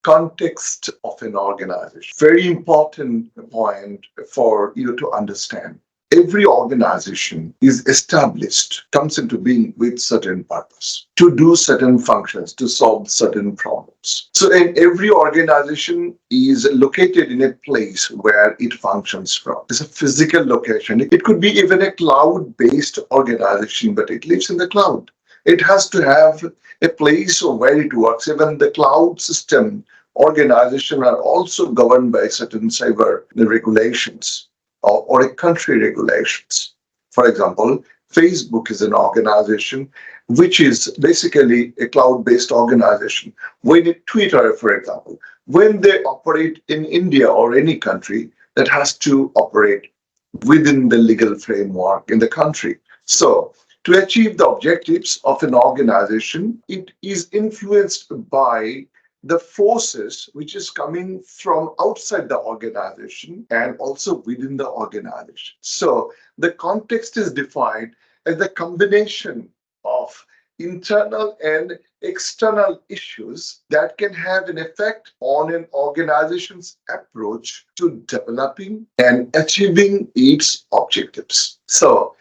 Context of an organization. Very important point for you to understand. Every organization is established, comes into being with certain purpose, to do certain functions, to solve certain problems. So in every organization is located in a place where it functions from. It's a physical location. It could be even a cloud-based organization, but it lives in the cloud. It has to have a place where it works. Even the cloud system organization are also governed by certain cyber regulations or a country regulations. For example, Facebook is an organization which is basically a cloud-based organization. When Twitter, for example, when they operate in India or any country, that has to operate within the legal framework in the country. So, to achieve the objectives of an organization, it is influenced by the forces which is coming from outside the organization and also within the organization. So the context is defined as the combination of internal and external issues that can have an effect on an organization's approach to developing and achieving its objectives. So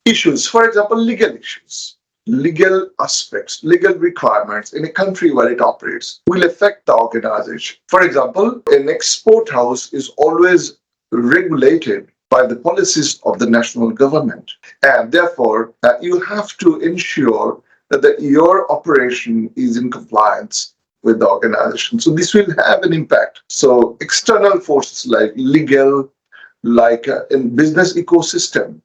issues, for example, legal issues, legal aspects, legal requirements in a country where it operates will affect the organization. For example, an export house is always regulated by the policies of the national government, and therefore you have to ensure that your operation is in compliance with the organization. So this will have an impact. So external forces like legal, like in business ecosystem,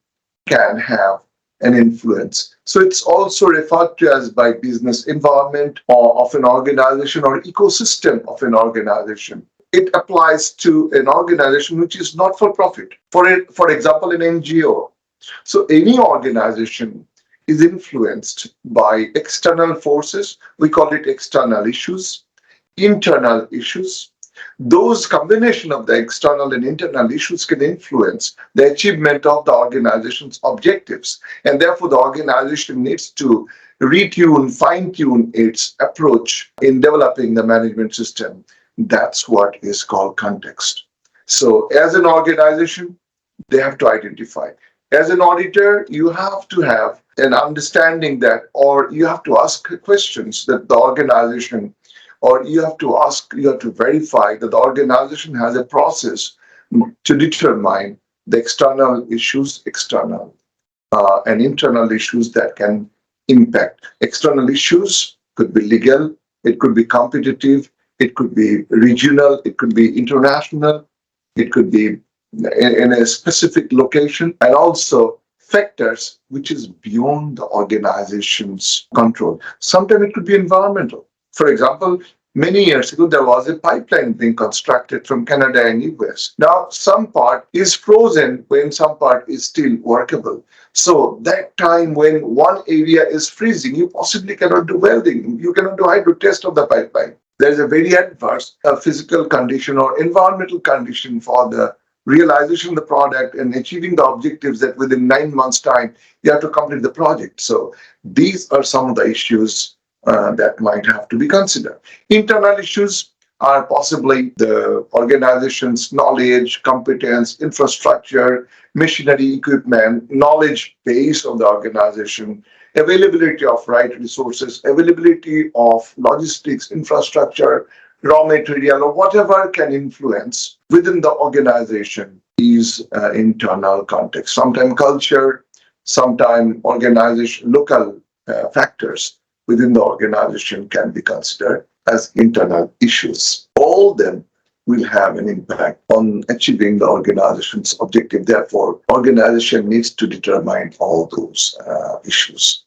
can have an influence. So it's also referred to as by business environment or of an organization or ecosystem of an organization. It applies to an organization which is not for profit. For example, an NGO. So any organization is influenced by external forces. We call it external issues, internal issues. Those combination of the external and internal issues can influence the achievement of the organization's objectives, and therefore the organization needs to retune, fine-tune its approach in developing the management system. That's what is called context. So as an organization, they have to identify. As an auditor, you have to have an understanding that, or you have to ask questions that the organization, or you have to verify that the organization has a process to determine the external issues, and internal issues that can impact. External issues could be legal, it could be competitive, it could be regional, it could be international, it could be in a specific location, and also factors which is beyond the organization's control. Sometimes it could be environmental. For example, many years ago, there was a pipeline being constructed from Canada and US. Now, some part is frozen when some part is still workable. So that time when one area is freezing, you possibly cannot do welding. You cannot do hydro test of the pipeline. There is a very adverse physical condition or environmental condition for the realization of the product and achieving the objectives that within 9 months' time, you have to complete the project. So these are some of the issues that might have to be considered. Internal issues are possibly the organization's knowledge, competence, infrastructure, machinery, equipment, knowledge base of the organization, availability of right resources, availability of logistics, infrastructure, raw material, or whatever can influence within the organization is internal context. Sometimes culture, sometimes organization, local factors within the organization can be considered as internal issues. All them will have an impact on achieving the organization's objective. Therefore, organization needs to determine all those issues.